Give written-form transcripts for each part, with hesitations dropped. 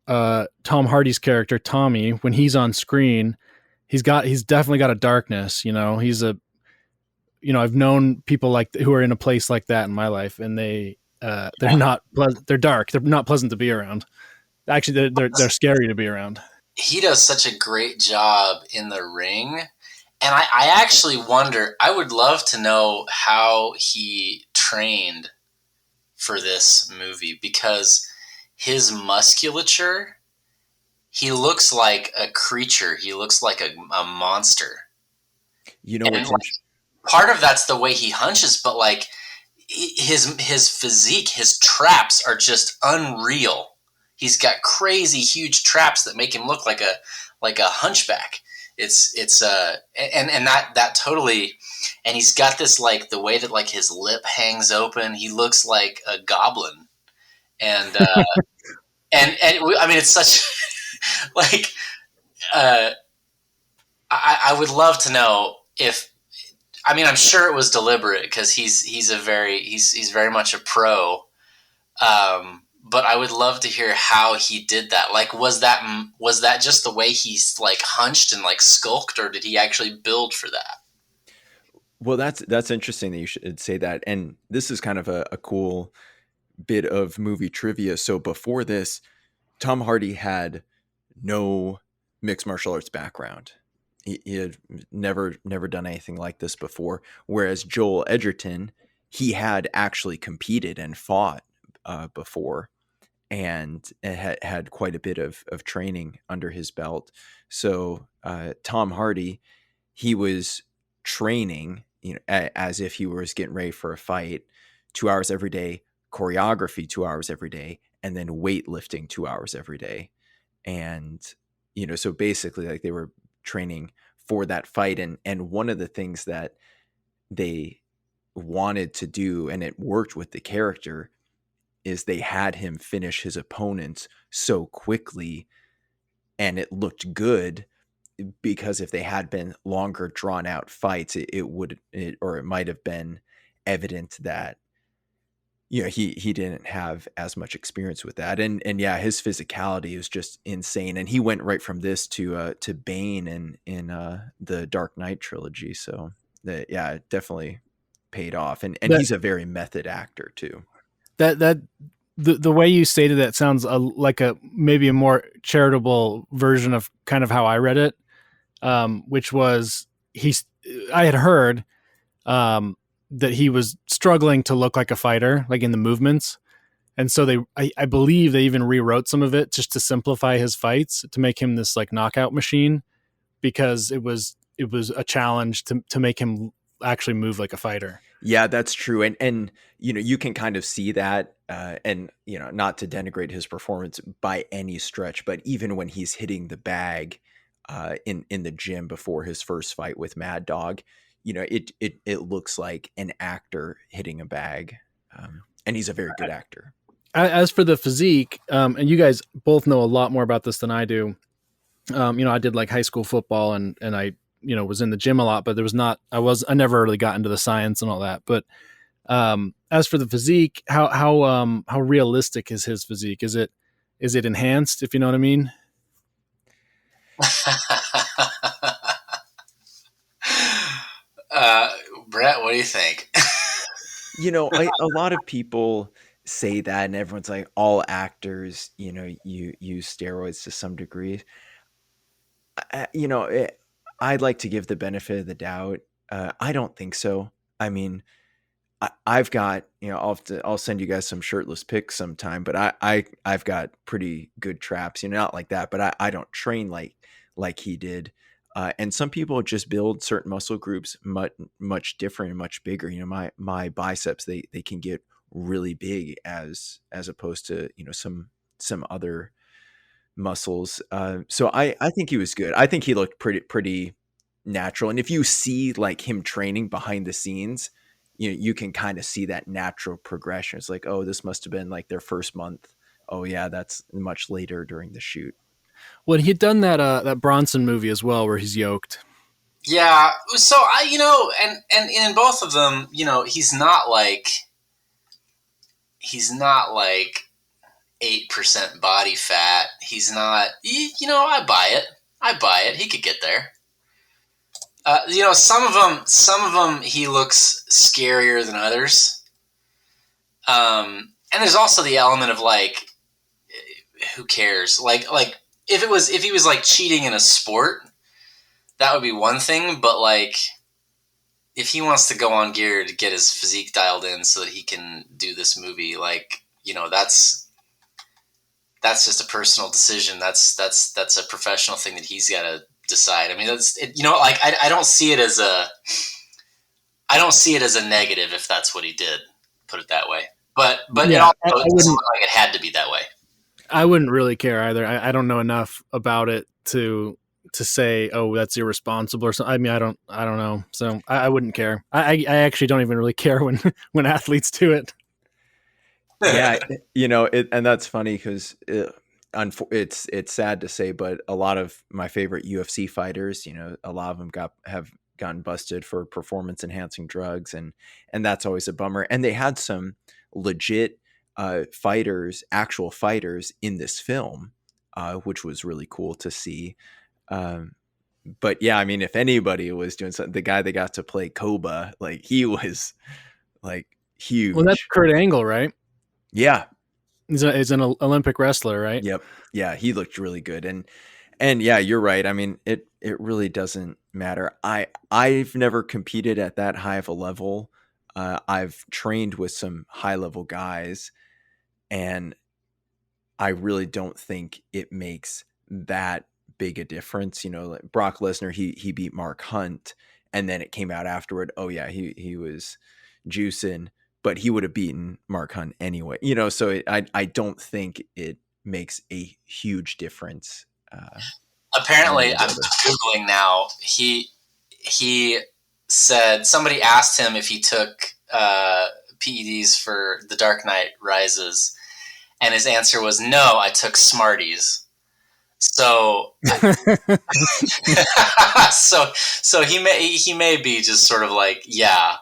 Tom Hardy's character Tommy, when he's on screen, he's definitely got a darkness. I've known people who are in a place like that in my life, and they're not pleasant. They're dark. They're not pleasant to be around. Actually, they're scary to be around. He does such a great job in the ring. And I actually wonder, I would love to know how he trained for this movie, because his musculature, he looks like a creature. He looks like a monster. And part of that's the way he hunches, but like his physique, his traps are just unreal. He's got crazy huge traps that make him look like a hunchback. It's and that totally, and he's got this, like, the way that, like, his lip hangs open, he looks like a goblin. And I mean, it's such like I would love to know if, I mean, I'm sure it was deliberate, because he's very much a pro. But I would love to hear how he did that. Like, was that just the way he's, like, hunched and, like, skulked, or did he actually build for that? Well, that's interesting that you should say that. And this is kind of a cool bit of movie trivia. So before this, Tom Hardy had no mixed martial arts background. He had never done anything like this before. Whereas Joel Edgerton, he had actually competed and fought before, and had quite a bit of training under his belt. So Tom Hardy, he was training, as if he was getting ready for a fight, 2 hours every day, choreography 2 hours every day, and then weightlifting 2 hours every day. And, so basically, like, they were training for that fight. And one of the things that they wanted to do, and it worked with the character, is they had him finish his opponents so quickly, and it looked good, because if they had been longer drawn out fights, it might have been evident that, he didn't have as much experience with that. And yeah, his physicality is just insane. And he went right from this to Bane in the Dark Knight trilogy. So it definitely paid off. And he's a very method actor too. The way you stated that sounds like maybe a more charitable version of kind of how I read it, which was I had heard that he was struggling to look like a fighter, like in the movements, and so I believe they even rewrote some of it just to simplify his fights, to make him this, like, knockout machine, because it was a challenge to make him actually move like a fighter. Yeah, that's true. And you can kind of see that, and, not to denigrate his performance by any stretch, but even when he's hitting the bag in the gym before his first fight with Mad Dog, it looks like an actor hitting a bag. And he's a very good actor. As for the physique, and you guys both know a lot more about this than I do. I did, like, high school football, and I, was in the gym a lot, but I never really got into the science and all that. But as for the physique, how realistic is his physique? Is it enhanced, if you know what I mean? Brett, what do you think? A lot of people say that, and everyone's like, all actors, you use steroids to some degree. I'd like to give the benefit of the doubt. I don't think so. I mean, I've got, I'll send you guys some shirtless pics sometime, but I've got pretty good traps, not like that, but I don't train like he did. And some people just build certain muscle groups much different and much bigger. My biceps, they can get really big as opposed to, some other muscles. So I think he was good. I think he looked pretty natural. And if you see, like, him training behind the scenes, you can kind of see that natural progression. It's like, oh, this must have been like their first month. Oh yeah, that's much later during the shoot. Well, he'd done that Bronson movie as well, where he's yoked. Yeah. So and in both of them, he's not like 8% body fat. he's not. I buy it. I buy it. He could get there. Some of them, he looks scarier than others. And there's also the element of like, who cares? Like if he was like cheating in a sport, that would be one thing. But like, if he wants to go on gear to get his physique dialed in so that he can do this movie, like, that's just a personal decision. That's a professional thing that he's got to decide. I mean, like I don't see it as a negative if that's what he did. Put it that way. But Yeah, it doesn't look like it had to be that way. I wouldn't really care either. I don't know enough about it to say, oh, that's irresponsible or something. I mean, I don't know. So I wouldn't care. I actually don't even really care when athletes do it. Yeah, and that's funny because it's sad to say, but a lot of my favorite UFC fighters, a lot of them have gotten busted for performance enhancing drugs, and that's always a bummer. And they had some legit actual fighters in this film, which was really cool to see. But yeah, I mean, if anybody was doing something, the guy that got to play Koba, like he was like huge. Well, that's Kurt Angle, right? Yeah. He's an Olympic wrestler, right? Yep. Yeah, he looked really good. And yeah, you're right. I mean, it really doesn't matter. I've never competed at that high of a level. I've trained with some high level guys, and I really don't think it makes that big a difference. Like Brock Lesnar, he beat Mark Hunt, and then it came out afterward, oh yeah, he was juicing, but he would have beaten Mark Hunt anyway. So I don't think it makes a huge difference. Apparently, I'm Googling now. He said somebody asked him if he took PEDs for The Dark Knight Rises, and his answer was no. I took Smarties. So, so he may be just sort of like, yeah,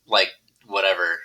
like whatever.